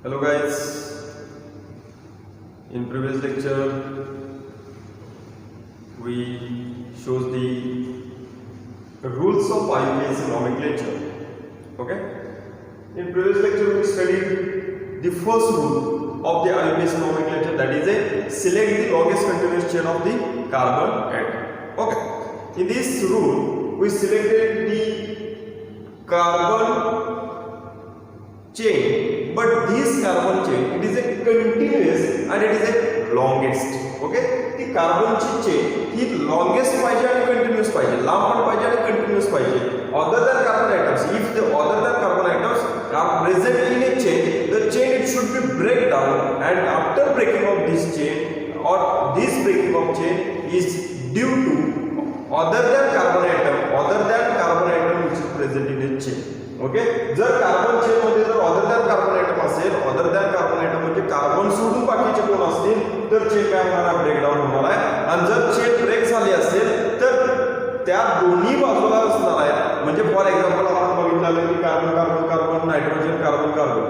Hello guys, in previous lecture we shows the rules of IUPAC nomenclature. Okay, in previous lecture we studied the first rule of the IUPAC nomenclature, that is a select the longest continuous chain of the carbon atom. Okay, in this rule we selected the carbon chain, but this carbon chain it is a continuous and it is a longest. Okay, ती कार्बनची chain ही longest पाहिजे आणि continuous पाहिजे, लांब पण पाहिजे आणि continuous पाहिजे. Other than carbon atoms, if the other than carbon atoms are present in a chain, the chain it should be break down, and after breaking of this chain or this breaking of chain is due to other than carbon atom which is present in a chain. Okay, जर carbon chain मध्ये जर other than carbon item असेल, other than carbon item म्हणजे carbon सोडून बाकीचे कोण असतील तर चेन काय होणार आहे, ब्रेकडाऊन होणार आहे. आणि जर चेन ब्रेक झाली असेल तर त्या दोन्ही बाजूला असणार आहे. म्हणजे फॉर एक्झाम्पल आपण बघितलं की carbon carbon carbon nitrogen carbon carbon.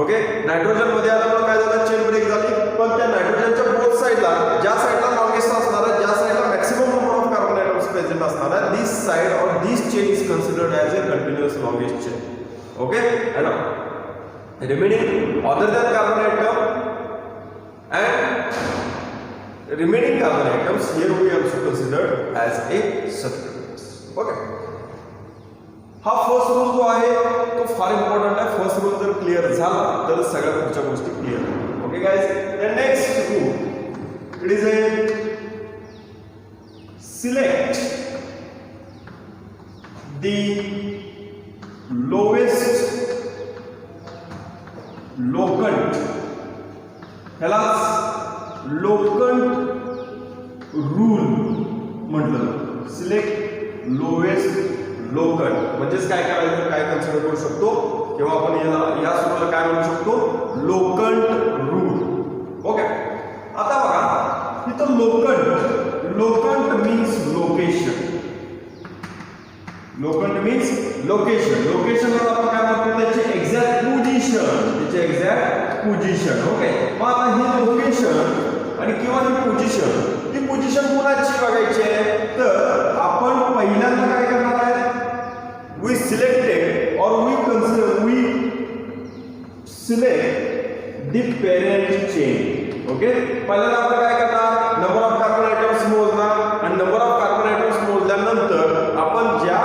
Okay, nitrogen मध्ये आल्यामुळे काय झालं, चेन ब्रेक झाली, पण त्या नायट्रोजनच्या बोथ साइडला ज्या साइडला लॉंगेस्ट असणार आहे, ज्या साइडला maximum number of carbon atoms present असणार आहे, दिस साइड और this chain is considered as a continuous longest chain. Okay, and remaining other than carbon atom and remaining carbon atoms here we also considered as a substituents. Okay, हा first rule जो आहे तो फार important आहे. First rule जर clear झाला तर सगळ्या पुढच्या गोष्टी क्लिअर होतील. Okay guys, the next rule it is a select the lowest locant, ह्याला लोकंट रूल म्हटलं. सिलेक्ट लोवेस्ट लोकंट म्हणजेच काय करायचं, काय कन्सिडर करू शकतो किंवा आपण या सूत्राला काय म्हणू शकतो, लोकंट रूल. ओके, आता बघा इथं लोकंट, लोकंट मीन्स लोकेशन, लोकंट मीन्स लोकेशन. लोकेशनला आपण काय म्हणतो, त्याची एक्झॅक्ट पोझिशन, त्याची एक्झॅक्ट पोझिशन. ओके, मग आता ही लोकेशन आणि किंवा ही पोझिशन कोणाची बघायची आहे, तर आपण पहिल्यांदा काय करणार आहे, वी सिलेक्टेड और we select the parent chain. Okay, पहिल्यांदा आपण काय करणार, नंबर ऑफ कार्बन ॲटम्स मोजणार आणि नंबर ऑफ कार्बन ॲटम्स मोजल्यानंतर आपण ज्या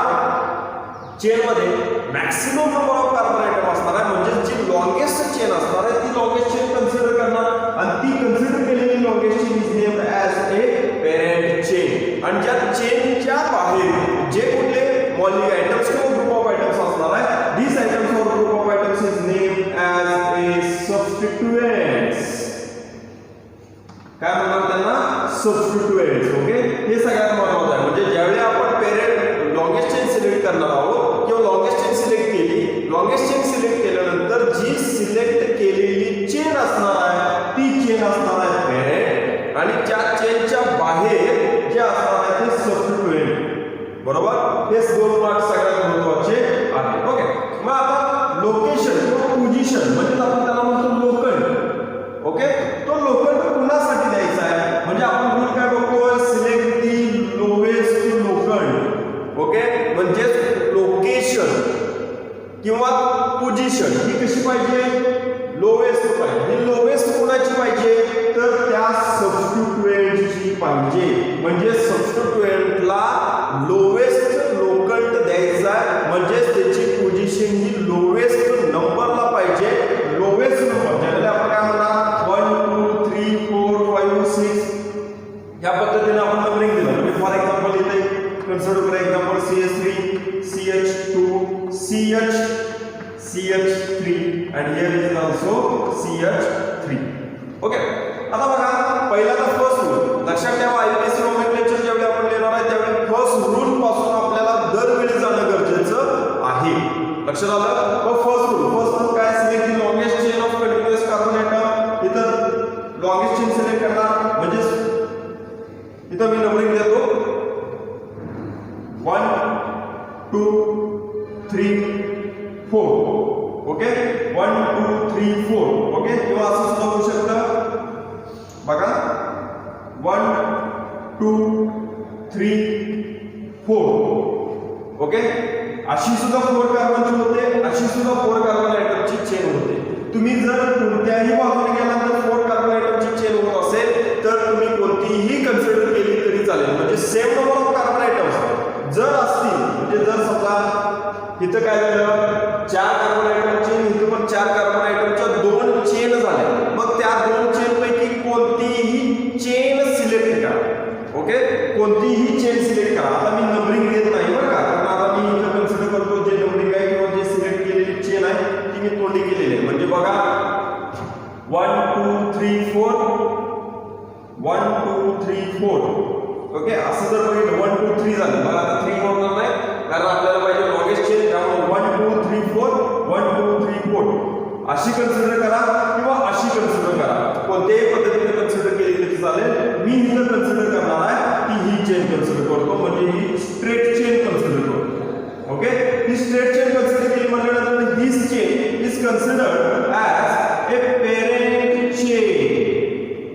चेन मध्ये maximum number of carbon atom असणार आहे, म्हणजे जी लॉंगेस्ट चेन असणार आहे ती लॉंगेस्ट चेन कन्सिडर करणार आणि ती कन्सिडर केलेली longest chain is named as a parent chain. आणि ज्या चेनच्या बाहेर जे कुठले मॉलिक्युलर आयटम्स किंवा ग्रुप ऑफ आयटम्स असणार आहे, दिस आयटम्स और group of items is named as a substituents. काय म्हणतात त्यांना, सबस्टिट्युएंट्स. ओके, हे सगळ्यात महत्त्वाचं आहे. म्हणजे ज्यावेळी आपण पेरेंट लॉंगेस्ट चेन सिलेक्ट करणार आहोत किंवा लॉंगेस्ट चेन सिलेक्ट केली, लॉंगेस्ट चेन सिलेक्ट केल्यानंतर जी सिलेक्ट केलेली चेन असणार आहे ती चेन असणार आहे पेरेंट आणि त्या चेनच्या बाहेर जे असणार आहे ते सबस्टिट्युएंट. बरोबर, हे दोन मार्क्स सगळ्यात महत्त्वाचे आहेत. ओके, मग आता लोकेशन किंवा पोझिशन म्हणजे आपण त्याला म्हणतो लोकंट. ओके, तो लोकंट कुणासाठी द्यायचा आहे, म्हणजे आपण रूल काय बघतोय, सिलेक्ट दी लोवेस्ट लोकंट. ओके, म्हणजे लोकेशन किंवा पोझिशन ही कशी पाहिजे, लोवेस्ट पाहिजे. ही लोवेस्ट कोणाची पाहिजे, तर त्या सबस्टिट्युएंटची पाहिजे. म्हणजे सबस्टिट्युएंटला लोवेस्ट लोकंट द्यायचा, म्हणजे त्याची पोझिशन ही लोवेस्ट नंबरला पाहिजे. लोवेस्ट नंबर ज्याला आपण काय म्हणणार, 1 2 3 4 5 6 या पद्धतीने आपण नंबरिंग दिलं. म्हणजे फॉर एक्झाम्पल इथे कन्सिडर करा example CH3 CH2 CH3 and here is also CH3. Okay, आता बघा पहिल्यांदा फर्स्ट रूल लक्षात ठेवा. आयपीएससी नोमेनक्लेचर ज्यावेळी आपण लिहिणार आहे त्यावेळी फर्स्ट रूल पासून आपल्याला दरवेळी जाणं गरजेचं आहे. लक्षात आलं. मग फर्स्ट रूल काय, select the longest chain of continuous carbon atom. इथं लॉंगेस्ट चेन सिलेक्ट करणार, म्हणजे इथं मी नंबरिंग देतो 1 2 3 4. ओके, 1 2 3 4 कार्बन आयटमच्या 2 चेन झाल्या, मग त्या 2 चेन पैकी कोणतीही चेन सिलेक्ट करा. ओके, कोणतीही चेन सिलेक्ट करा. आता मी नंबरिंग देत नाही बरं का, कारण आता मी इथं कन्सिडर करतो जे नंबरिंग आहे किंवा जे सिलेक्ट केलेली चेन आहे ती मी तोंडी केलेली आहे. म्हणजे बघा 1 2 3 4 1 2 3 4. ओके, असं जर बघितलं 1 2 3 झालं, मला आता 3 होणार नाही कारण आपल्याला पाहिजे लॉंगेस्ट चेन. त्यामुळे 1 2 3 4 1 2 3 4 अशी कन्सिडर करा किंवा अशी कन्सिडर करा, कोणत्याही पद्धतीने कन्सिडर केली तरी चालेल. मी इथं कन्सिडर करणार आहे की ही चेन कन्सिडर करतो, म्हणजे ही स्ट्रेट चेन कन्सिडर करतो. ओके, ही स्ट्रेट चेन कन्सिडर केली म्हटल्यानंतर this chain is considered as a parent chain.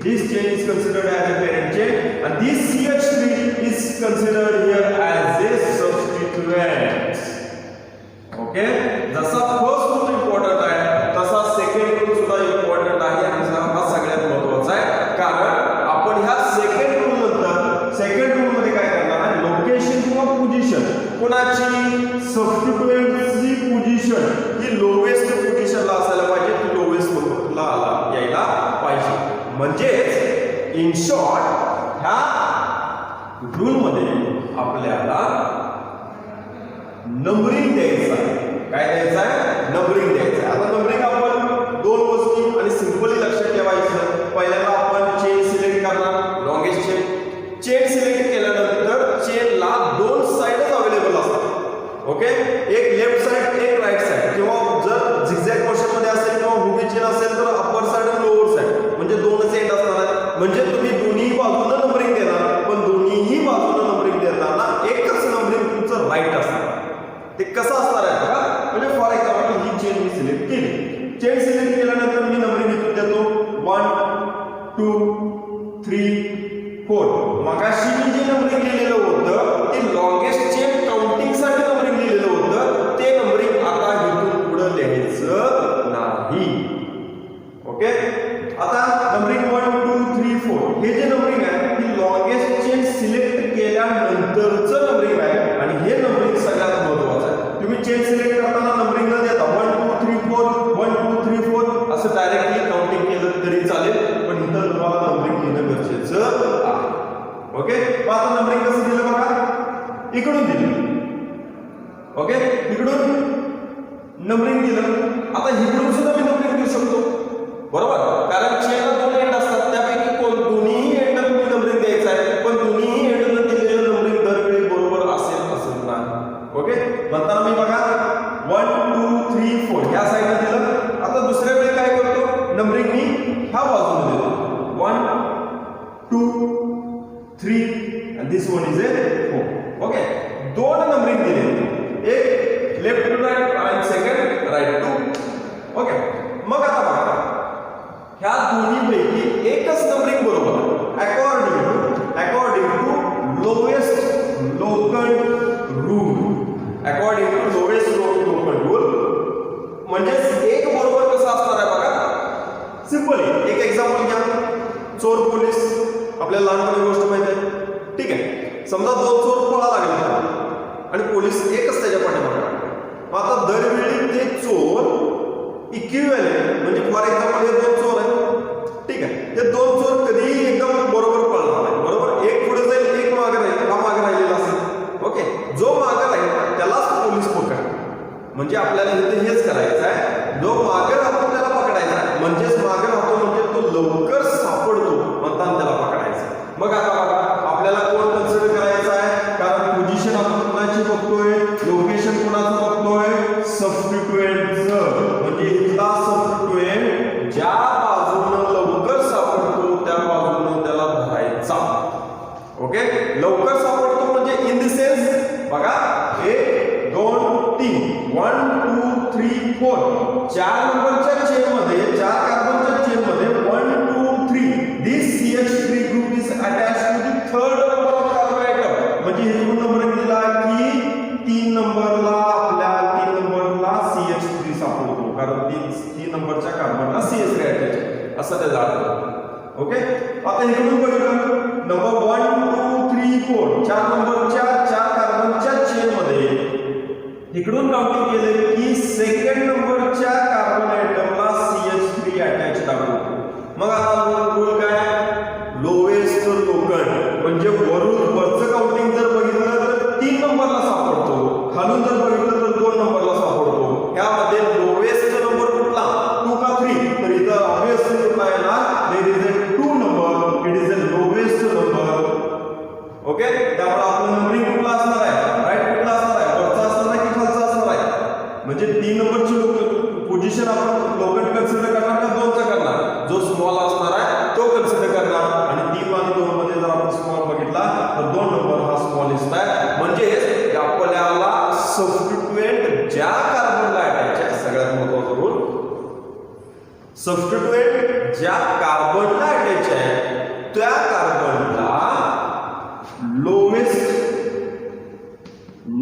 This chain is considered as a parent chain, and this CH3 is considered here as a substituent. Okay, जसा first rule important आहे तसा second rule सुद्धा important आहे, आणि हा सगळ्यात महत्त्वाचा आहे. कारण आपण ह्या सेकंड रूल नंतर सेकंड रूल मध्ये काय करणार आहे, लोकेशन किंवा पोझिशन कोणाची, सबस्टिट्यूएंटची पोझिशन ही लोवेस्ट पोझिशनला असायला पाहिजे, ती लोवेस्ट ला यायला पाहिजे. म्हणजेच इन शॉर्ट ह्या रूल मध्ये आपल्याला नंबरिंग द्यायचं आहे. काय द्यायचं आहे, नंबरिंग द्यायचं आहे. आता नंबरिंग आपण 2 गोष्टी आणि सिंपली लक्षात ठेवायचं. पहिल्यांदा आपण चेन सिलेक्ट करणार, लॉंगेस्ट चेन. चेन सिलेक्ट केल्यानंतर चेनला 2 साइडच अवेलेबल असतात. ओके, एक लेफ्ट साइड एक राईट साइड, किंवा जर झिगझॅग मोशन मध्ये असेल किंवा उभी चेन असेल तर अप्पर साइड आणि लोअर साइड, म्हणजे 2च एंड असणार आहे. म्हणजे तुम्ही दोन्ही बाजूने नंबरिंग देणार, पण दोन्हीही बाजूने नंबरिंग देताना एकच नंबरिंग तुमचं राईट असणार. ते कसं असणार आहे बघा, म्हणजे for example he chain me select केली. चेन सिलेक्ट केल्यानंतर मी नंबरिंग इथून देतो 1 2 3 4. मगाशी मी जे नंबरिंग लिहिलेलं होतं ते लॉंगेस्ट चेन काउंटिंग साठी नंबरिंग लिहिलेलं होतं, ते नंबरिंग आता इथून पुढे लिहायचं नाही. ओके, आता नंबरिंग 1 2 3 4 हे जे नंबरिंग आहे ती लॉंगेस्ट चेन सिलेक्ट केल्यानंतरचं नंबरिंग आहे, आणि हे नंबरिंग सगळ्यात महत्त्वाचं आहे. तुम्ही चेन सिलेक्ट करताना नंबरिंग न देता 1 2 3 4 1 2 3 4 असं डायरेक्टली काउंटिंग केलं तरी चालेल, पण इथं तुम्हाला नंबरिंग घेणं गरजेचं आहे. ओके, मग आता नंबरिंग कसं दिलं बघा, इकडून दिलं. ओके, इकडून नंबरिंग दिलं. आता इकडून सुद्धा मी नंबरिंग देऊ शकतो, बरोबर, कारण चेनला 2 एंड असतात, त्यापैकी दोन्ही एंड तुम्ही नंबरिंग द्यायचं आहे, पण दोन्ही एंडला दिलेलं नंबरिंग दरवेळी बरोबर असेल असं नाही. ओके, म्हणताना मी बघा 1 2 3 4 ह्या साईडला दिलं. आता दुसऱ्या वेळी काय करतो, नंबरिंग मी ह्या बाजूने देतो 1 2 3 and this one is a 4. Okay, 2 numbering दिले, एक लेफ्ट टू राईट आणि सेकंड राईट टू. ओके, मग आता बघा ह्या दोन्ही पैकी एकच नंबरिंग बरोबर according to lowest local rule. According to lowest local rule म्हणजे एक बरोबर कसं असणार आहे बघा, सिंपली एक एक्झाम्पल घ्या. चोर पोलीस आपल्याला लहानपणी गोष्ट माहिती आहे, ठीक आहे. समजा 2 चोर पळा लागले आणि पोलीस एकच त्याच्या पाठीमागे. आता दरवेळी ते चोर इक्विव्हॅलेंट, म्हणजे फॉर एक्झाम्पल हे 2 चोर आहेत, ठीक आहे. हे 2 चोर कधीही एकदम बरोबर पळणार नाही, बरोबर. एक पुढे जाईल एक मागे राहील, हा मागे राहिलेला असेल. ओके, जो मागे राहील त्यालाच पोलीस पकड. म्हणजे आपल्याला इथे हेच करायचं आहे, जो मागे राहतो त्याला पकडायचा आहे. म्हणजेच मागे राहतो म्हणजे तो लवकर सापडतो म्हणताना त्याला पकडायचं. मग आता बघा आपल्याला कोण कन्सिडर करायचं आहे, कारण पोझिशन आपण कोणाची बघतोय, लोकेशन कोणाचं बघतोय, सबस्टिट्यूएंटचं. म्हणजे इथला सबस्टिट्यूएंट ज्या बाजूने लवकर सापडतो त्या बाजूने त्याला धरायचा. ओके, लवकर सापडतो म्हणजे इन द सेन्स बघा 1 2 3 1 2 3 4 4 नंबरच्या चेन मध्ये, 4 कार्बनच्या चेन मध्ये 1 2 3 this CH3 group is attached to the third number of carbon atom. म्हणजे इथून नंबर दिला की 3 नंबरला आपल्याला 3 नंबरला CH3 सापडतो, कारण 3 नंबरच्या कार्बनला CH3 अटॅच आहे असं त्याचा अर्थ. ओके, आता इकडून बघितलं नंबर 1 2 3 4 4 नंबरच्या 4 कार्बनच्या चेन मध्ये इकडून काउंटिंग केलं की सेकंड नंबरच्या कार्बन आयटमला CH3 अटॅच दाखवतो. मग आता रूल काय, लोवेस्ट लोकंड म्हणजे वरचं काउंटिंग जर बघितलं तर 3 नंबरला सापडतो, खालून जर बघितलं तर 2 नंबरला सापडतो. यामध्ये लोवेस्ट नंबर कुठला, 2 का 3, तर इथं ऑब्वियसली कुठला येणार, there is a 2 number, it is a lowest number. Okay, त्यामुळे आपलं नंबरिंग कुठला असणार आहे, राईट कुठला असणार आहे, वरचा असणार आहे की खालचा असणार आहे. म्हणजे 3 नंबरची पोझिशन आपण लोकंड कन्सिडर करणार का 2चा करणार, जो स्मॉल असणार आहे तो कन्सिडर करणार. आणि 3 आणि 2 मध्ये जर आपण स्मॉल बघितला तर 2 नंबर हा स्मॉलेस्ट आहे. म्हणजे आपल्याला सबस्टिट्यूएंट ज्या कार्बनला अटॅच आहे, सगळ्यात महत्त्वाचा रूल, सबस्टिट्यूएंट ज्या कार्बनला अटॅच आहे त्या कार्बनला लोवेस्ट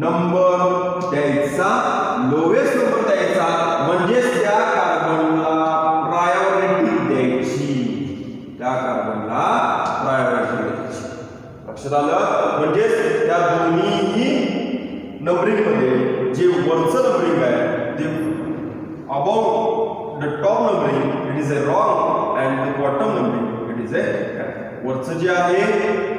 नंबर द्यायचा, लोवेस्ट नंबर द्यायचा, म्हणजे त्या कार्बनला प्रायोरिटी द्यायची, त्या कार्बनला प्रायोरिटी द्यायची. लक्षात आलं, म्हणजे त्या दोन्हीही नंबरिंग मध्ये जे वरचं नंबरिंग आहे ते above the top numbering it is a wrong and the bottom numbering it is a correct. वरचं जे आहे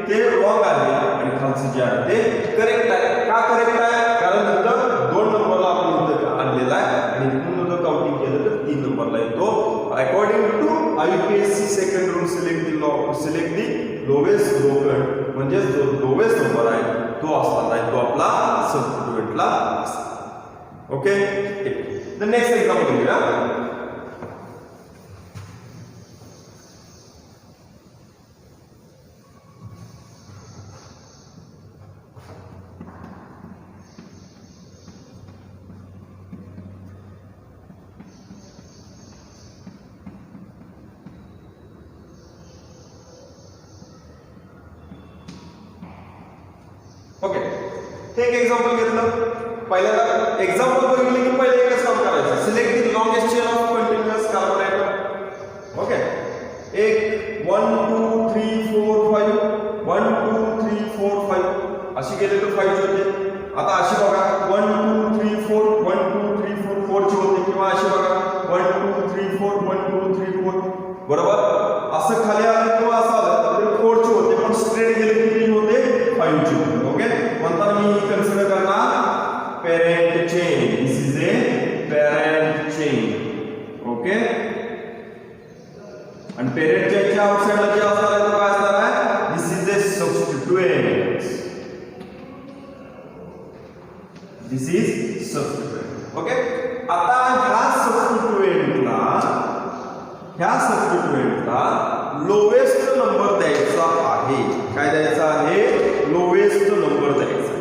ते रॉंग आहे आणि खालचं जे आहे ते करेक्ट आहे. का करेक्ट आहे, कारण तिथं 2 नंबरला आपण इथं आणलेला आहे आणि इथून जर काउंटिंग केलं तर 3 नंबरला येतो. According to IUPAC second rule select the lowest locant, म्हणजे जो लोवेस्ट नंबर आहे तो असणार आहे, तो आपला सबस्टिट्यूएंटला असणार. ओके, द नेक्स्ट एक्झाम्पल घेऊया. ओके, हे एक एक्झाम्पल घेतलं. पहिल्यांदा एक्झाम्पल बघितलं की पहिले एकच काम करायचं, select the longest chain of continuous carbon item. Okay, एक 1 2 3 4 5 1 2 3 4 5 अशी गेले तर 5 होते. आता अशी बघा 1 2 3 4 1 2 3 4 4 ची होते, किंवा अशी बघा 1 2 3 4 1 2 3 4, बरोबर. असं खाली आलं किंवा असं आलं तर 4 ची होते, पण स्ट्रेट गेले किती होते, 5 ची होते. ओके, म्हणताना मी कन्सिडर करणार parent chain, this is a parent chain. Okay, आणि पेरेंट चेनच्या आउटसाइडला जे असणार आहे तो काय असणार आहे, this is a substituent, this is substituent. Okay, आता ह्या सबस्टिट्यूएंटला लोवेस्ट नंबर द्यायचा आहे. काय द्यायचा आहे, लोवेस्ट नंबर द्यायचा.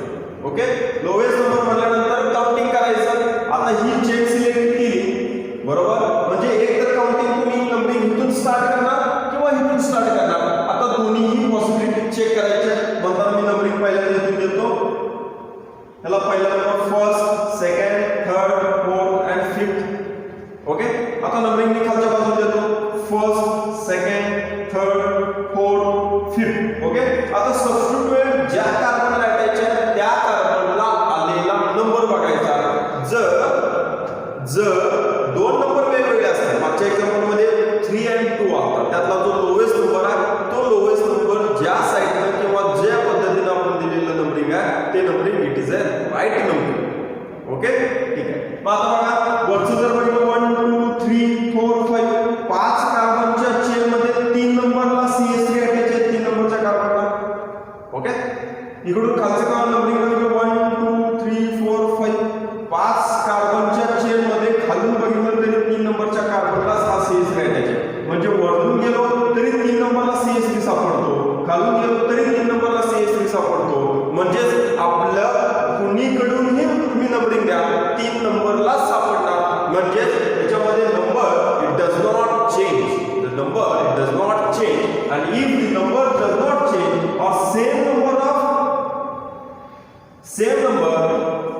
ओके, लोवेस्ट नंबर म्हटल्यानंतर काउंटिंग करायचं. आता ही चेन सिलेक्ट केली, बरोबर, म्हणजे एक तर काउंटिंग तुम्ही नंबरिंग इथून स्टार्ट करणार किंवा इथून स्टार्ट करणार. आता दोन्हीही पॉसिबिलिटी चेक करायचे, म्हणताना मी नंबरिंग पहिल्यांदा इथून देतो. ह्याला पहिला number first, second, third, fourth and fifth. Okay, आता नंबरिंग मी खालच्या बाजूला देतो, first, second, third, fourth, fifth. Okay, आता सबस्टिट्यूएंट ज्या कार्बनला अटॅच आहे त्या कार्बनला आलेला नंबर बघायचा. जर 2 नंबर वेगवेगळे असतात, मागच्या एक्झाम्पल मध्ये 3 आणि 2 असतात, त्यातला जो लोवेस्ट नंबर आहे तो लोवेस्ट नंबर ज्या साईडनं किंवा ज्या पद्धतीने आपण दिलेलं नंबरिंग आहे ते numbering it is a right number. Okay, ठीक आहे. मग आता बघा वरचं जर बघितलं 1 2 3 4 5 5 कार्बनच्या चेन मध्ये 3 नंबरला CH3 अटॅच आहे, 3 नंबरच्या कार्बनला. ओके, इकडून खालचं काय नंबरिंग बघितलं 1 2 3 4 5 5 कार्बनच्या चेन मध्ये खालून बघितलं तरी 3 नंबरच्या कार्बनला CH3 अटॅच आहे. म्हणजे वरून गेलो तरी 3 नंबरला CH3 सापडतो, खालून गेलो तरी 3 नंबरला CH3 सापडतो. म्हणजेच आपलं कुणीकडूनही तुम्ही नंबरिंग द्या 3 नंबरला सापडणार. म्हणजेच त्याच्यामध्ये number it does not change, the number it does not change. and if the number does not change or same number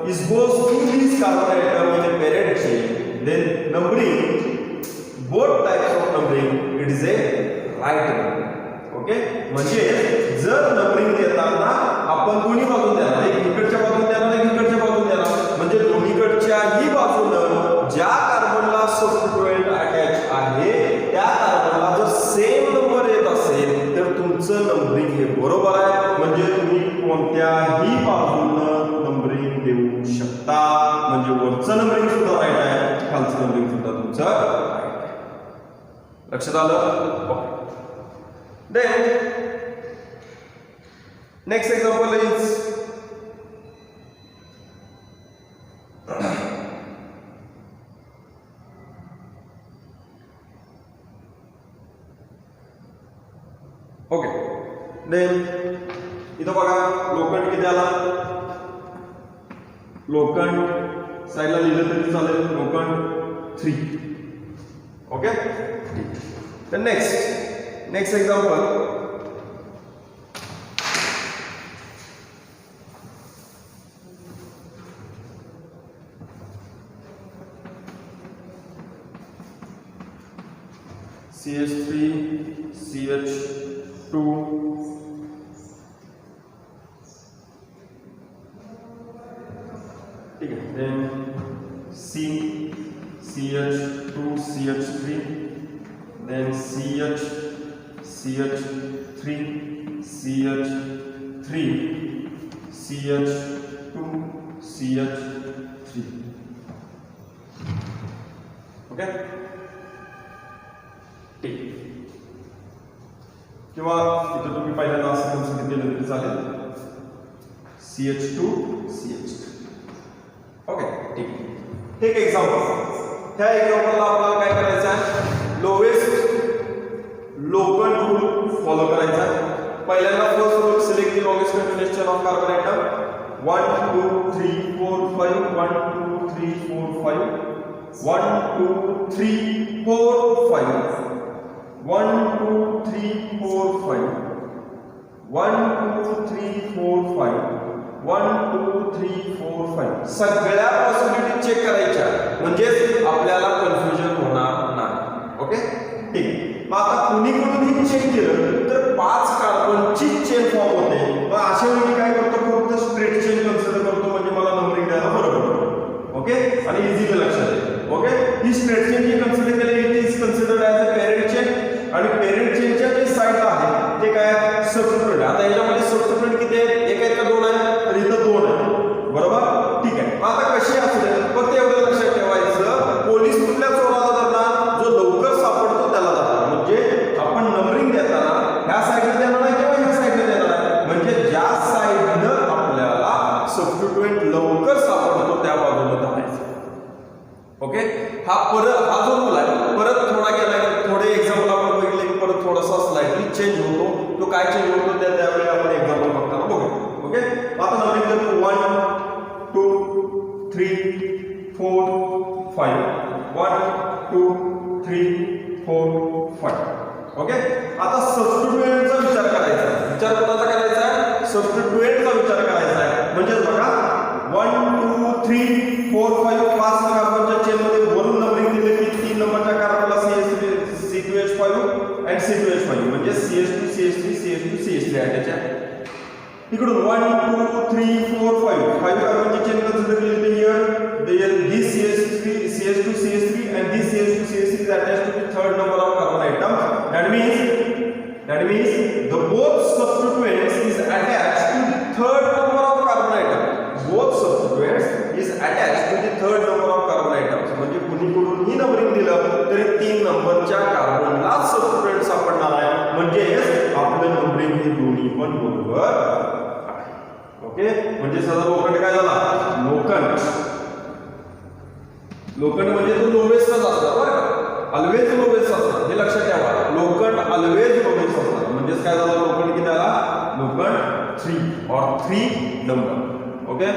is goes to this carbon atom in a parent chain, then numbering, both types of numbering, it is a वरचं numbering सुद्धा right आहे, खालचं numbering सुद्धा तुमचं right आहे. लक्षात आलं? Okay. Then next example is okay. Then इथं बघा लोखंड किती आला, लोखंड साईडला लिहिलं तरी चालेल, लोखंड 3. ओके. तर नेक्स्ट एक्झाम्पल CH3 CH2 ठीक है. Then CH2 CH3 then CH3 CH3 CH2 CH3. Okay. ठीक. किंवा इथं तुम्ही पहिल्यांदा असं कन्सिडर केलं तरी चालेल, CH2 CH3. ओके. ठीक. एक एक्झाम्पल, ह्या एक्झाम्पलला आपल्याला काय करायचं आहे, लोवेस्ट लोकल रूल फॉलो करायचा आहे. पहिल्यांदा first rule, select the longest continuous chain of carbon item. 1 2 3 4 5 1 2 3 4 5 1 2 3 4 5 1 2 3 4 5 1 2 3 4 5 1 2 3 4 5. सगळ्या पॉसिबिलिटी चेक करायच्या, म्हणजेच आपल्याला कन्फ्युजन होणार नाही. ओके. ठीक. मग आता कुणीकडून चेक केलं तर 5 कार्बनची चेन फॉर्म होते. मग अशा वेळी काय करतो, फक्त स्ट्रेट चेन कन्सिडर करतो, म्हणजे मला नंबरिंग द्यायला बरं पडतं. ओके. आणि इझिली लक्षात येईल. ओके. ही स्ट्रेट चेन जी कन्सिडर केली, it is considered as a parent chain, आणि पॅरेंट चेनच्या जे साईडला आहे ते काय, सबस्टिट्यूएंट. आता याच्यामध्ये सबस्टिट्यूएंट किती आहे, एक आहे का 2 आहे, तर इथं 2 आहे. बरोबर. ठीक आहे. आता कशी असू दे, फक्त एवढं लक्षात ठेवायचं, पोलीस कुठल्या चोराला धरणार, जो लवकर सापडतो त्याला धरणार. म्हणजे आपण नंबरिंग देताना ह्या साईडला देणार आहे किंवा ह्या साईडला देणार आहे, म्हणजे ज्या साईडनं आपल्याला सबस्टिट्यूएंट लवकर सापडतो त्या बाजूला धरायचं. ओके. हा जो रूल आहे परत थोडा गेला, थोडे एक्झाम्पल आपण बघितले की परत थोडासा स्लाइटली चेंज होतो. तो काय चेंज होतो त्यावेळी आपण एक्झाम्पल बघताना बघू. ओके. आता नंबरिंग करतो 1 2 3 4 5 1 2 3 4 5. ओके. आता सबस्टिट्यूएंटचा विचार करायचा आहे. विचार कोणाचा करायचा आहे, सबस्टिट्यूएंटचा विचार करायचा आहे. म्हणजे बघा 1 2 3 4 5 5 कार्बनच्या चेनमध्ये वरून नंबरिंग दिले की 3 नंबरच्या कार्बनला C2H5 आणि C2H5, म्हणजे CH2 CH3 CH2 CH3 आहे. त्याच्या इकडून 1 2 3 4 5 कार्बनची चेन कन्सिडर केली, तर this CH2 CH3 and this CH2 CH3 is attached to the third number of carbon atom. That means the both substituents is attached to the third number of carbon atom. Both substituents is attached to the third number of carbon atoms. म्हणजे कुणीकडूनही numbering दिलं तरी 3 नंबरच्या कार्बनला सबस्टिट्यूएंट सापडणार आहे, म्हणजे आपलं numbering हे दोन्ही पण बरोबर आहे. ओके. म्हणजे साधा लोखंड काय झाला, लोखंड म्हणजे तो लोवेस्टच असतात बरं का, ऑलवेज लोवेस्ट असतात, हे लक्षात ठेवा. लोखंड ऑलवेज लोवेस्ट असतात. म्हणजेच काय झालं, लोखंड किती आला, लोखंड 3 और 3 नंबर. ओके.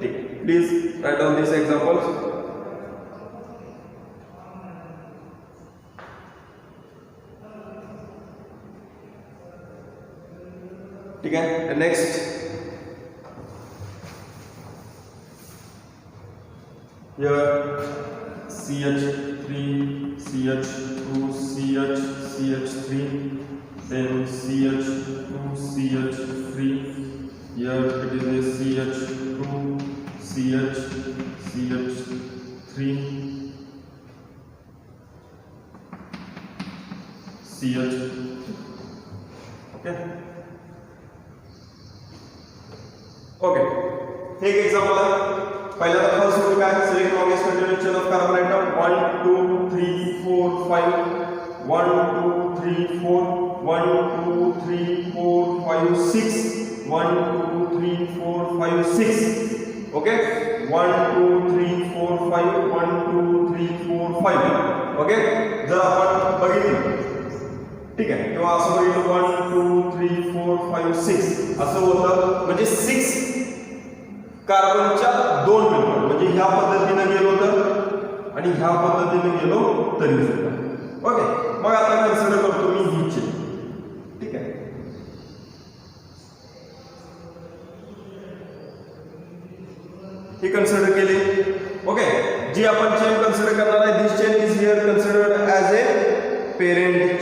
ठीक. Please write down this examples. ठीक है. Next here CH3 CH2 CH3 then CH2 CH3, here it is a CH2 CH3 CH. Okay. Okay. एक एक्झाम्पल आहे, पहिल्यांदा फर्स्ट रूल काय select longest continuous chain of carbon item 1 2 3 4 5 1 2 3 4 1 2 3 4 5 6 1 2 3 4 5 6 okay 1 2 3 4 5 1 2 3 4 5 okay जर आपण बघितलं ठीक आहे किंवा असं बघितलं 1 2 3 4 5 6 असं होतं म्हणजे 6 कार्बनच्या 2 मेंबर म्हणजे ह्या पद्धतीने गेलो तर आणि ह्या पद्धतीने गेलो तरी सुद्धा ओके मग आता कन्सिडर करतो मी ही चेन ठीक आहे ही कन्सिडर केली ओके जी आपण चेन कन्सिडर करणार आहे this chain is here considered as a parent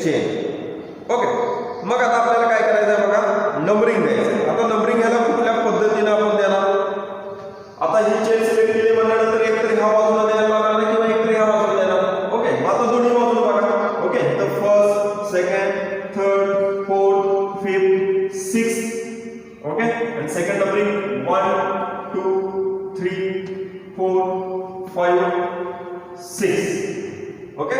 chain okay मग आता आपल्याला काय करायचं आहे बघा नंबरिंग द्यायचं आता नंबरिंग ह्याला कुठल्या पद्धतीने आपण देणार आता ही चेन सिलेक्ट केली म्हणल्यानंतर एकतरी ह्या बाजूला द्यायला लागणार किंवा एकतरी ह्या बाजूला देणार ओके मग आता दोन्ही बाजूला बघा ओके तर first second third fourth fifth sixth okay आणि सेकंड नंबरिंग 1 2 3 4 5 6 ओके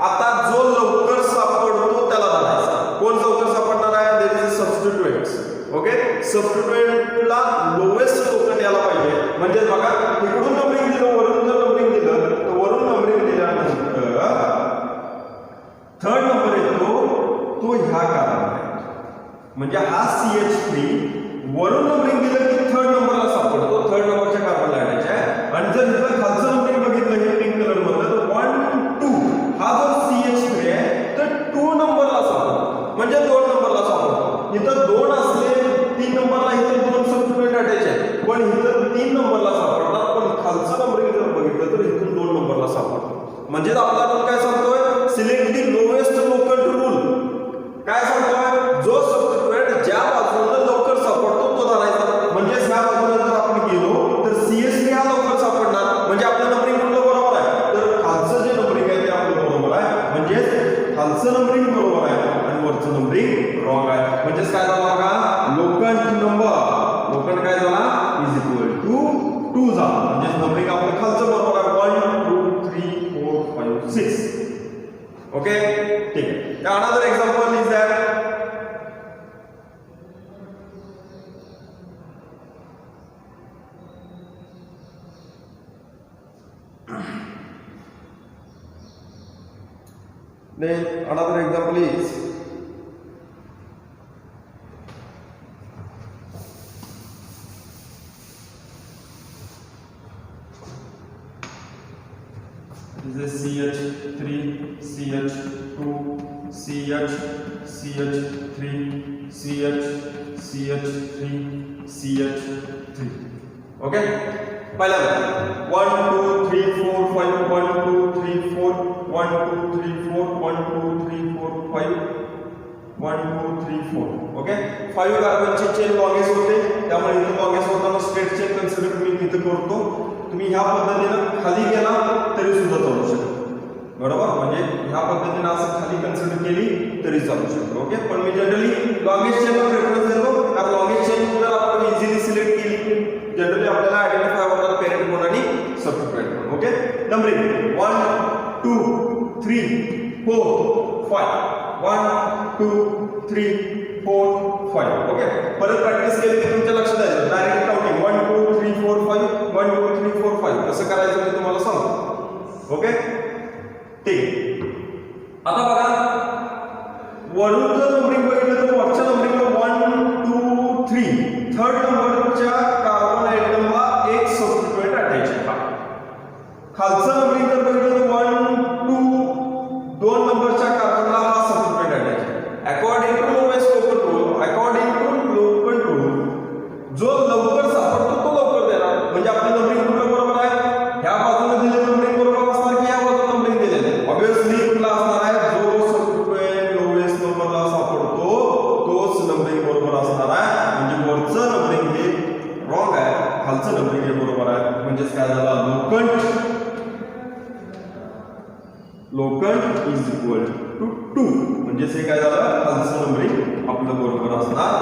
आता जो लवकर सापडतो त्याला धरायचा कोण लवकर सापडणार आहे there is a substituents okay सबस्टिट्यूएंटला लोवेस्ट लवकर द्यायला पाहिजे म्हणजे बघा इकडून नंबरिंग दिलं वरून जर नंबरिंग दिलं तर वरून नंबरिंग दिल्यानंतर थर्ड नंबर येतो तो ह्या कार्बन आहे म्हणजे हा CH3 वरून नंबरिंग दिलं की थर्ड नंबरला सापडतो थर्ड नंबरच्या कार्बन आयटमच्या आणि जर इथं खालचं नंबरिंग बघितलं हे पिंक कलर मधलं तर 1 2 हा जो CH3 आहे तर 2 नंबरला सापडतो म्हणजे 2 नंबरला सापडतो इथं 2 असले 3 नंबरला इथं 2 सबस्टिट्यूएंट अटॅच आहेत पण इथं 3 नंबरला सापडतात पण खालचं नंबरिंग जर बघितलं तर इथून 2 नंबरला सापडतो म्हणजे आपला रूल काय सांगतोय select the lowest local rule काय सांगतोय जो सबस्टिट्यूएंट ज्या बाजूला लवकर सापडतो तो धरायचा म्हणजे ह्या बाजूला जर आपण गेलो तर CH3 हा लवकर सापडणार म्हणजे आपलं नंबरिंग कुठलं बरोबर आहे तर खालचं जे नंबरिंग आहे ते आपलं बरोबर आहे म्हणजे खालचं नंबरिंग बरोबर आहे आणि वरचं नंबरिंग रॉंग आहे म्हणजे काय झालं बघा लोकंट काय झाला इज इक्वल टू 2 झाला म्हणजे नंबरिंग आपलं खालचं बरोबर आहे 1 2 3 4 5 6 ओके ठीक आहे another example is that then another example is this is CH3 CH2 CH CH3 CH CH3 CH3 okay पहिला 1 2 3 4 5 1 2 3 4 1 2 3 4 1 2 3 4 5 1 2 3 4 ओके 5 कार्बनची चेन लॉंगेस्ट होते त्यामुळे इथे लॉंगेस्ट होताना स्ट्रेट चेन कन्सिडर मी इथे करतो तुम्ही ह्या पद्धतीने खाली गेला तरी सुद्धा चालू शकतो बरोबर म्हणजे ह्या पद्धतीने असं खाली कन्सिडर केली तरी चालू शकतो ओके पण मी जनरली लॉंगेस्ट चेनला प्रेफरन्स देतो कारण लॉंगेस्ट चेन जर आपण इझिली सिलेक्ट केली जनरली आपल्याला आयडेंटिफाय होतात पेरेंट कोण आणि सबस्टिट्यूएंट कोण ओके नंबरिंग 1 2 3 4 5 1 2 3 4 5 ओके परत प्रॅक्टिस केली की तुमच्या लक्षात येईल डायरेक्ट काउंटिंग 1 2 3 4 5 1 2 3 4 5 कसं करायचं मी तुम्हाला सांगतो ओके ठीक आता बघा वरून जर नंबरिंग बघितलं तर वरच्या नंबरिंगला 1 2 3 थर्ड नंबरच्या कार्बन आयटमला एक सबस्टिट्यूएंट अटॅच आहे खालचं नंबरिंग जर बघितलं तर 1 2 2 नंबरच्या कार्बनला हा सबस्टिट्यूएंट अटॅच आहे अकॉर्डिंग टू लोकल रूल जो लवकर सापडतो तो लवकर देणार म्हणजे आपलं नंबरिंग कुठलं बरोबर आहे ह्या बाजूला दिलेलं नंबरिंग बरोबर असणार की ह्या बाजूला नंबरिंग दिलेलं ऑब्वियसली कुठला असणार आहे जो सबस्टिट्यूएंट लोवेस्ट नंबरला सापडतो तोच नंबरिंग बरोबर असणार आहे म्हणजे वरचं नंबरिंग हे रॉंग आहे खालचं नंबरिंग हे बरोबर आहे म्हणजे काय झालं लोकंट इज इक्वल टू 2 म्हणजे हे काय झालं खालचं नंबरिंग आपलं बरोबर असणार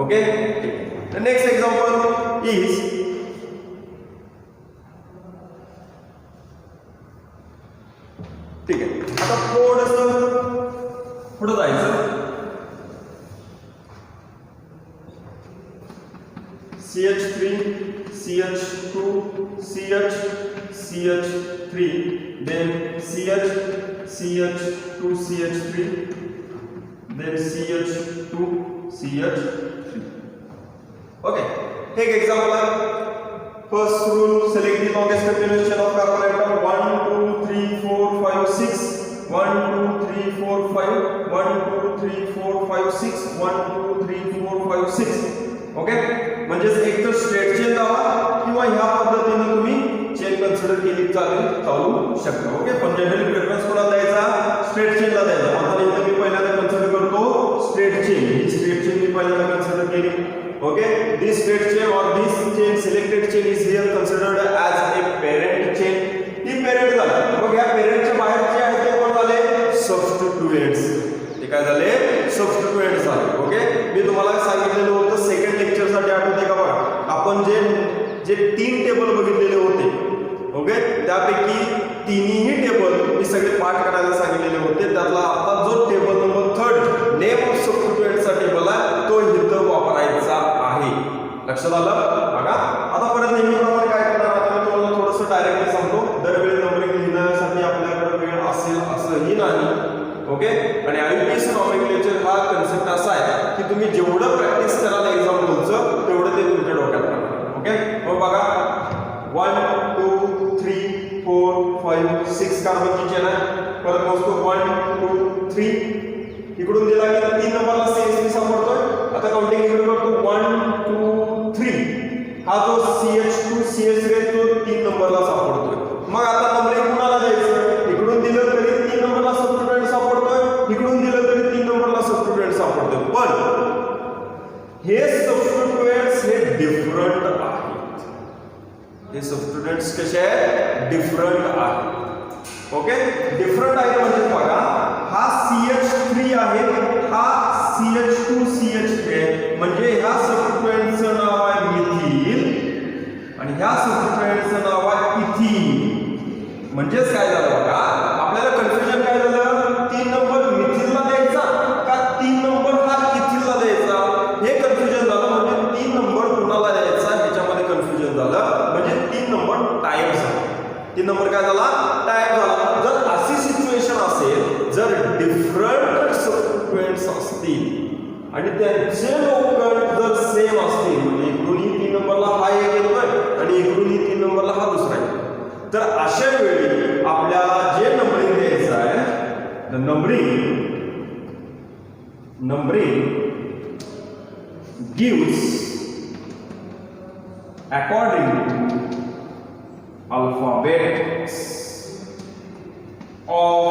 okay The next example is ठीक आहे. आता थोडंसं पुढे जायचं. CH3 CH2 CH CH3 then CH CH2 CH3 then CH2 CH3. Okay, take example. First rule, select the longest continuous chain of carbon atom 1 2 3 4 5 6 1 2 3 4 5 1 2 3 4 5 6 1 2 3 4 5 6. Okay, म्हणजे एक तर स्ट्रेट चेन लावा किंवा ह्या पद्धतीने तुम्ही चेन कन्सिडर केली चालू शकता. ओके, पण जनरली प्रेफरन्स कोणाला द्यायचा? स्ट्रेट चेनला द्यायचा. आता इथे मी पहिल्यांदा कन्सिडर करतो स्ट्रेट चेन. ही स्ट्रेट चेन मी पहिल्यांदा कन्सिडर केली. ओके, दिस स्ट्रेट चेन और this chain selected chain is here considered as a parent chain. ही पेरेंट झाली. मग या पेरेंटच्या बाहेर जे आहे ते कोण झाले? सबस्टिट्यूएंट्स. ते काय झाले? सबस्टिट्यूएंट्स झाले. ओके, मी तुम्हाला सांगितलेलं होतं सेकंड लेक्चर साठी, आठवते का बघा? आपण जे 3 टेबल बघितलेले होते. ओके, त्यापैकी तिन्ही टेबल मी सगळे पाठ करायला सांगितलेले होते. त्यातला आता जो टेबल नंबर 3 नेम ऑफ सबस्टिट्यूएंटचा टेबल आहे तो इथं वापरायचा आहे. लक्षात आलं? बघा, आता परत नेहमीप्रमाणे काय करणार? आता मी तुम्हाला थोडंसं डायरेक्टली सांगतो. दरवेळी नंबरिंग लिहिण्यासाठी आपल्याकडे वेळ असेल असंही नाही. ओके, आणि आयपीएस नॉमेनक्लेचर हा कन्सेप्ट असा आहे की तुम्ही जेवढं प्रॅक्टिस कराल एक्झाम्पलचं तेवढं ते तुमच्या डोक्यात राहणार. ओके, मग बघा 1 2 3 4 5 6 कार्बनची चेन आहे. परत मोजतो 1 2 3. इकडून दिला की 3 नंबरला CH3 सापडतोय. आता काउंटिंग इकडे करतो 1 2 3. हा जो CH2 CH3 आहे तो 3 नंबरला सापडतोय. मग आता नंबरिंग कुणाला द्यायचं? इकडून दिलं तरी 3 नंबरला सबस्टिट्यूएंट सापडतोय, इकडून दिलं तरी 3 नंबरला सबस्टिट्यूएंट सापडतोय. पण हे सबस्टिट्यूएंट्स हे डिफरंट आहेत. हे सबस्टिट्यूएंट्स कसे आहेत? डिफरंट आहेत. ओके, डिफरंट आहे म्हणजे बघा, हा CH3 आहे, हा CH2 CH3 आहे. म्हणजे ह्या सबस्टिट्यूएंटचं नाव आहे मिथिल आणि ह्या सबस्टिट्यूएंटचं नाव आहे इथिन. म्हणजेच काय झालं बघा, आपल्याला कन्फ्युजन काय झालं? 3 नंबर मिथिलला द्यायचा का 3 नंबर हा इथिलला द्यायचा, हे कन्फ्युजन झालं. म्हणजे 3 नंबर कुणाला द्यायचा ह्याच्यामध्ये कन्फ्युजन झालं. म्हणजे 3 नंबर टाइप झाला. 3 नंबर काय झाला? टाइप झाला. जर अशी सिच्युएशन असेल, जर डिफरंट सबस्टिट्यूएंट्स असतील आणि त्यांचे लोकं जर सेम असतील, म्हणजे इकडूनही 3 नंबरला हा एक येतोय आणि इकडूनही 3 नंबरला हा दुसरा येतोय, तर अशा वेळी आपल्याला जे नंबरिंग द्यायचं आहे, the numbering gives according to alphabets of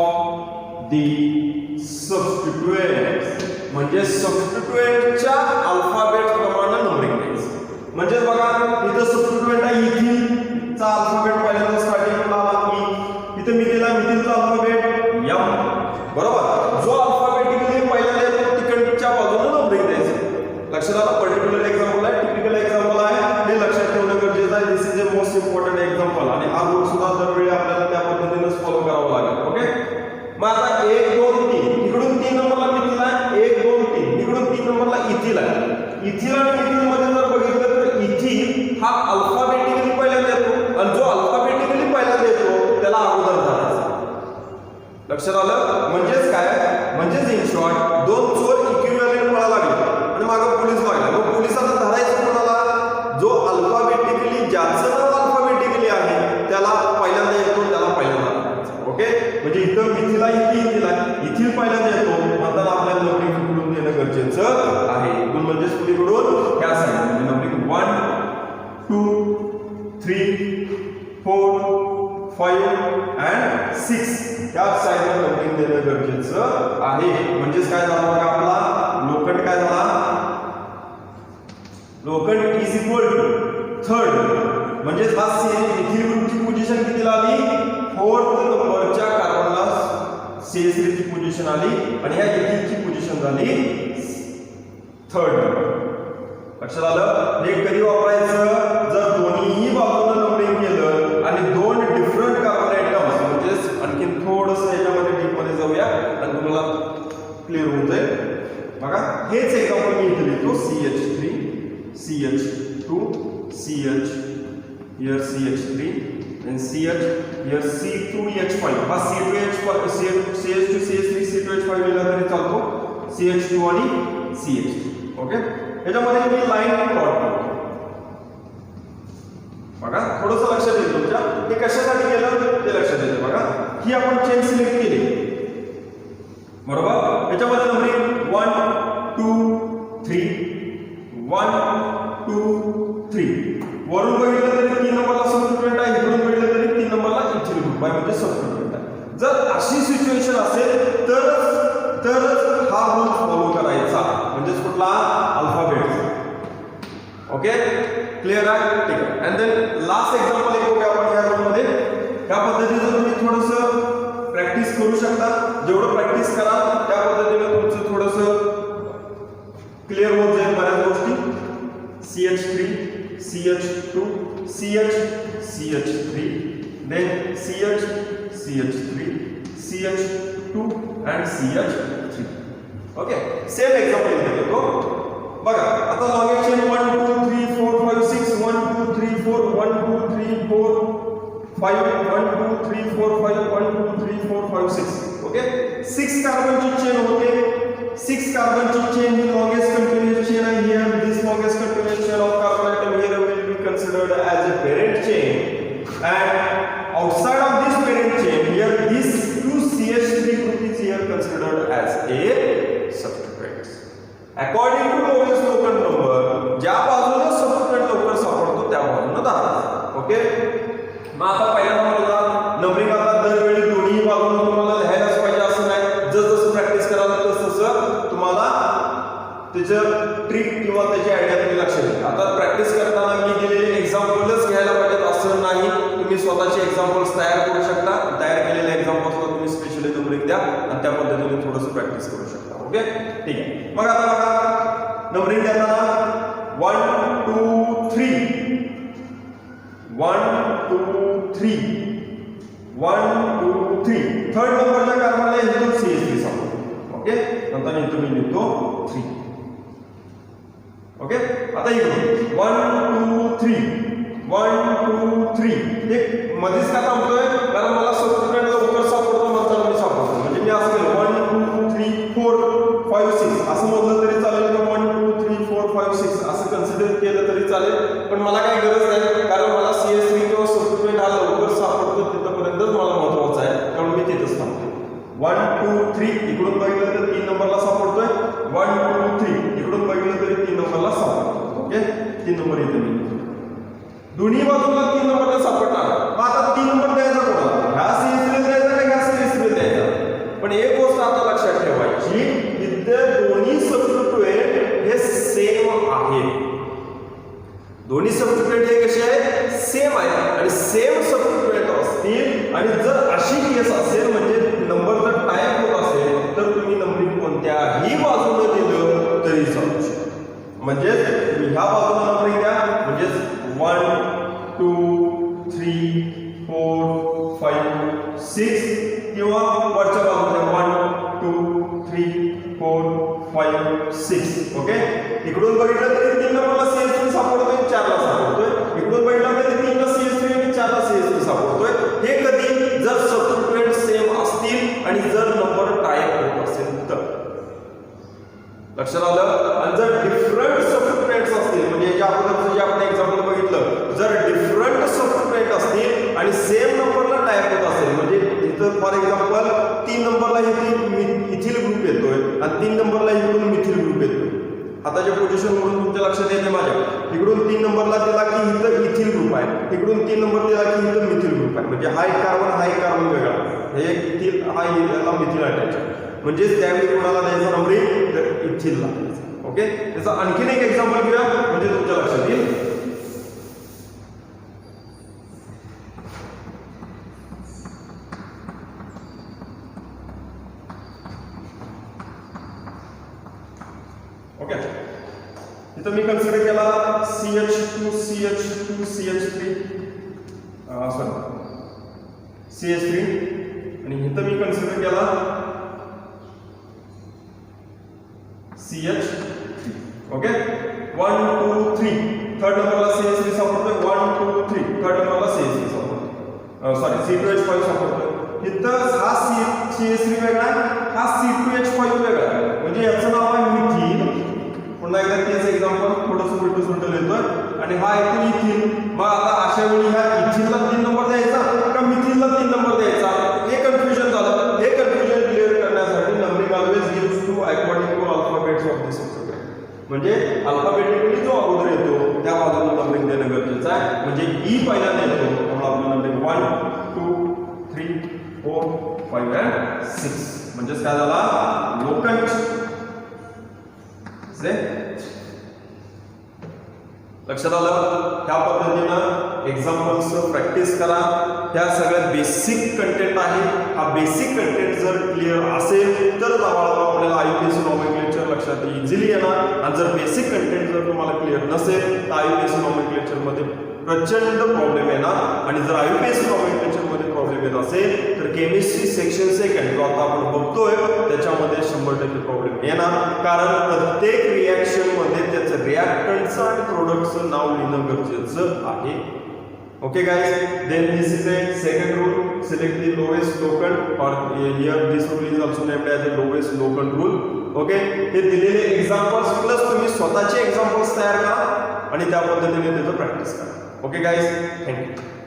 the substituents. म्हणजे सबस्टिट्यूएंटच्या अल्फाबेट प्रमाणे नंबरिंग द्यायचं. म्हणजे बघा, इथं सबस्टिट्यूएंट आहे इथिलचा अल्फाबेट पहिल्यांदा स्टार्टिंगला आला ई. इथं मिथिलचा अल्फाबेट एम. बरोबर, जो अल्फाबेटिकली पहिल्यांदा येतो तिकडच्या बाजूने नंबरिंग द्यायचं. लक्षात आलं? पर्टिक्युलर एक्झाम्पल आहे, टिपिकल एक्झाम्पल आहे, हे लक्षात ठेवणं गरजेचं आहे. This is a most important example आणि हा रूल सुद्धा दरवेळी आपल्याला त्या पद्धतीनेच फॉलो करावा लागेल. ओके, मग आता 1 2 3 इकडून 3 नंबरला मिथिल आहे, 1 2 3 इकडून 3 नंबरला इथिल आहे. इथिल आणि मिथिल मध्ये जर बघितलं तर इथिल हा अल्फाबेटिकली पहिल्यांदा येतो आणि जो अल्फाबेटिकली पहिल्यांदा येतो त्याला अगोदर धरायचा. लक्षात आलं? म्हणजेच काय? म्हणजेच इन शॉर्ट 2 चोर इक्विव्हॅलेंट पळा लागले आणि मागे पोलीस लागला. मग पोलिसांना धरायचं कोणाला? जो अल्फाबेटिकली, ज्याचं नाव अल्फाबेटिकली आहे त्याला पहिल्यांदा येतो, त्याला पहिल्यांदा. ओके, म्हणजे इथं मिथिल आहे, इथिल पहिल्यांदा येतो, म्हणताना आपल्याला नंबरिंग इकडून देणं गरजेचं आहे. इकडून म्हणजे पुढीकडून ह्या साईड नंबरिंग 1 2 3 4 5 and 6 या साईडला नंबरिंग देणं गरजेचं आहे. म्हणजेच काय झालं बघा, आपला लोखंड काय झाला? लोखंड इज इक्वल टू 3rd. म्हणजे हा इथिल ग्रुपची पोझिशन कितीला आली? 4th नंबरच्या कार्बनला CH3 ची पोझिशन आली आणि ह्या इथिलची पोझिशन झाली 3rd नंबर. लक्षात आलं? हे कधी वापरायचं? जर दोन्हीही बाजूला नंबरिंग केलं आणि दोन डिफरंट कार्बन आयटम्स, म्हणजे आणखीन थोडंसं याच्यामध्ये डीप मध्ये जाऊया आणि तुम्हाला क्लिअर होऊन जाईल. बघा हेच एक्झाम्पल मी इथे लिहितो. CH3 CH2 CH here CH3 and CH here C2H5. हा C2H5 CH2 CH3 C2H5 लिहिला तरी चालतो. CH2 आणि CH3. ओके, याच्यामध्ये मी लाईन प्लॉट करतो. बघा थोडंसं लक्षात येईल तुमच्या. हे कशासाठी केलं ते लक्षात येतं. बघा ही आपण चेन सिलेक्ट केली, बरोबर. याच्यामध्ये नंबरिंग 1 2 3 1 2 3. वरून बघितलं तरी 3 नंबरला सबस्टिट्यूएंट आहे, इकडून बघितलं तरी 3 नंबरला इथिल ग्रुप आहे, म्हणजे सबस्टिट्यूएंट आहे. जर अशी सिच्युएशन असेल तरच हा रूल फॉलो करायचा, म्हणजे कुठला? अल्फाबेट. ओके, क्लिअर आहे? ठीक आहे. अँड देन लास्ट एक्झाम्पल एक बघूया आपण या रूलमध्ये. त्या पद्धतीने तुम्ही थोडंसं प्रॅक्टिस करू शकता. जेवढं प्रॅक्टिस कराल त्या पद्धतीने तुमचं थोडंसं क्लिअर होत जाईल बऱ्याच गोष्टी. CH3 CH2 CH CH3 then CH CH3 CH2 and CH3. Okay, same example इथे घेतो. बघा आता लॉंगेस्ट चेन 1 2 3 4 5 6 1 2 3 4 1 2 3 4 5 1 2 3 4 5 1 2 3 4 5 6. ओके, 6 कार्बनची चेन होते. 6 कार्बनची चेन ही longest continuous chain आहे. Here this longest continuous chain of carbon atom here will be considered as a parent chain, and outside of this parent chain here this 2 CH3 group is here considered as a substituent. According to lowest local number, ज्या बाजूला substituent लवकर सापडतो त्या बाजूने दाखवा. Okay, मग आता पहिला नंबरला नंबरिंग आता दरवेळी दोन्ही बाजूने तुम्हाला लिहायलाच पाहिजे असं नाही. जसं प्रॅक्टिस कराल तसं तुम्हाला त्याचं ट्रिक किंवा त्याची आयडिया तुम्ही लक्षात घ्या. आता प्रॅक्टिस करताना मी दिलेले एक्झाम्पलच घ्यायला पाहिजेत असं नाही. तुम्ही स्वतःचे एक्झाम्पल्स तयार करू शकता. तयार केलेल्या एक्झाम्पल्सला तुम्ही स्पेशली नंबरिंग द्या आणि त्या पद्धतीने थोडंसं प्रॅक्टिस करू शकता. ओके, ठीक आहे. मग आता बघा नंबरिंग देताना 1 2 3 1 2 3 1 2 3. थर्ड नंबरच्या कार्बनला इथून CH3 सापडतो. ओके, नंतर इथून मी लिहितो 3. ओके, आता इकडून 1 2 3 1 2 3. एक मध्येच का थांबतोय? कारण मला सबस्टिट्यूएंट लवकर सापडतो म्हणताना मी सापडतो. म्हणजे मी असं केलं 1 2 3 4 5 6 असं मोजलं तरी चालेल किंवा 1 2 3 4 5 6 असं कन्सिडर केलं तरी चालेल. पण मला काही गरज नाही, कारण मला CH3 किंवा सबस्टिट्यूएंट हा लवकर सापडतो तिथपर्यंतच मला महत्त्वाचं आहे, त्यामुळे मी तिथंच थांबतो. 1 2 3 इकडून बघितलं तर 3 नंबरला सापडतोय. 1 2 3 इकडून बघितलं तरी 3 नंबरला सापडतो. ओके, 3 नंबर इथे मी दोन्ही बाजूला 3 नंबरला सापडणार. मग आता 3 नंबर द्यायचा कोणाला? ह्या CH3 द्यायचा का ह्या CH3 द्यायचा? पण एक गोष्ट आता लक्षात ठेवायची, इथे दोन्ही सबस्टिट्यूएंट हे सेम आहेत. दोन्ही सबस्टिट्यूएंट हे कसे आहेत? सेम आहेत. आणि सेम सबस्टिट्यूएंट असतील आणि जर अशी केस असेल म्हणजे नंबर जर टाईप होत असेल तर तुम्ही नंबरिंग कोणत्याही बाजूने दिलं तरी चालू शकतो. म्हणजे तुम्ही ह्या बाजूला नंबरिंग द्या, म्हणजे 1 2 3 4 5 6 किंवा वरच्या बाजूला 1 2 3 4 5 6. ओके, इकडून बघितलं तरी 3 नंबरला CH3 सापडतोय, 4 ला सापडतोय. इकडून बघितलं तरी 3 ला CH3 आणि 4 ला CH3 सापडतोय. हे कधी? जर सबस्टिट्यूएंट सेम असतील आणि जर नंबर टाईप होत असेल तर. लक्षात आलं? आणि जर डिफरंट सबस्टिट्यूएंट्स असतील, म्हणजे याच्या अगोदरचं जे आपण एक्झाम्पल बघितलं, जर डिफरंट सबस्टिट्यूएंट असतील आणि सेम नंबरला टाईप होत असेल, म्हणजे इथं फॉर एक्झाम्पल 3 नंबरला इथिल ग्रुप येतोय आणि 3 नंबरला इकडून मिथिल ग्रुप येतोय. हाताच्या पोझिशन वरून तुमच्या लक्षात येते माझ्या. इकडून 3 नंबरला दिला की इथं इथिल ग्रुप आहे, इकडून 3 नंबर दिला की इथं मिथिल ग्रुप आहे. म्हणजे हा एक कार्बन वेगळा, हे एक इथिल, हा याला मिथिल अटॅच आहे. म्हणजे त्यावेळी कोणाला द्यायचा नंबरिंग? तर इथिलला. ओके, त्याचा आणखीन एक एक्झाम्पल घेऊया म्हणजे तुमच्या लक्षात येईल. ओके, इथं मी कन्सिडर केला CH2 CH3 CH3 आणि इथं मी कन्सिडर केला CH3. ओके 1 2 3 थर्ड नंबरला CH3 सापडतोय 1 2 3 थर्ड नंबरला CH3 सापडतोय सॉरी C2H5 सापडतोय. इथं हा CH3 वेगळा हा C2H5 वेगळा म्हणजे याचं नाव आहे मिथिन. पुन्हा एकदा तेच एक्झाम्पल थोडंसं उलटं सुलटं लिहितोय आणि हा येतो इथिन. मग आता अशा वेळी ह्या इथिनला 3 नंबर द्यायचा का मिथिनला 3 नंबर द्यायचा हे कन्फ्युजन झालं. हे कन्फ्युजन क्लिअर करण्यासाठी numbering always gives to according to alphabets of this alphabet. म्हणजे अल्फाबेटिकली जो अगोदर येतो त्या बाजूला नंबरिंग देणं गरजेचं आहे. म्हणजे ई पहिल्यांदा येतो त्यामुळे आपलं नंबरिंग 1 2 3 4 5 and 6 म्हणजेच काय झाला लोकंच. लक्षात आलं. त्या पद्धतीनं एक्झाम्पल्स प्रॅक्टिस करा. ह्या सगळ्या बेसिक कंटेंट आहे. हा बेसिक कंटेंट जर क्लिअर असेल तर आपल्याला IUPAC नॉमेनक्लेचर लक्षात इझिली येणार. आणि जर बेसिक कंटेंट जर तुम्हाला क्लिअर नसेल तर IUPAC नॉमेनक्लेचर मध्ये प्रचंड प्रॉब्लेम येणार. आणि जर IUPAC नॉमेनक्लेचर मध्ये प्रॉब्लेम येत असेल तर केमिस्ट्री सेक्शन सेकंड जो आता आपण बघतोय त्याच्यामध्ये 100% प्रॉब्लेम येणार. कारण प्रत्येक रिॲक्शन मध्ये त्याचं रिॲक्टंटचं आणि प्रोडक्टचं नाव लिहिणं गरजेचं आहे. Okay guys, then this is a second rule. Select the lowest locant or here this rule is also named as a lowest locant rule. Okay, हे दिलेले एक्झाम्पल्स प्लस तुम्ही स्वतःचे एक्झाम्पल्स तयार करा आणि त्या पद्धतीने त्याचं प्रॅक्टिस करा. Okay guys, thank you.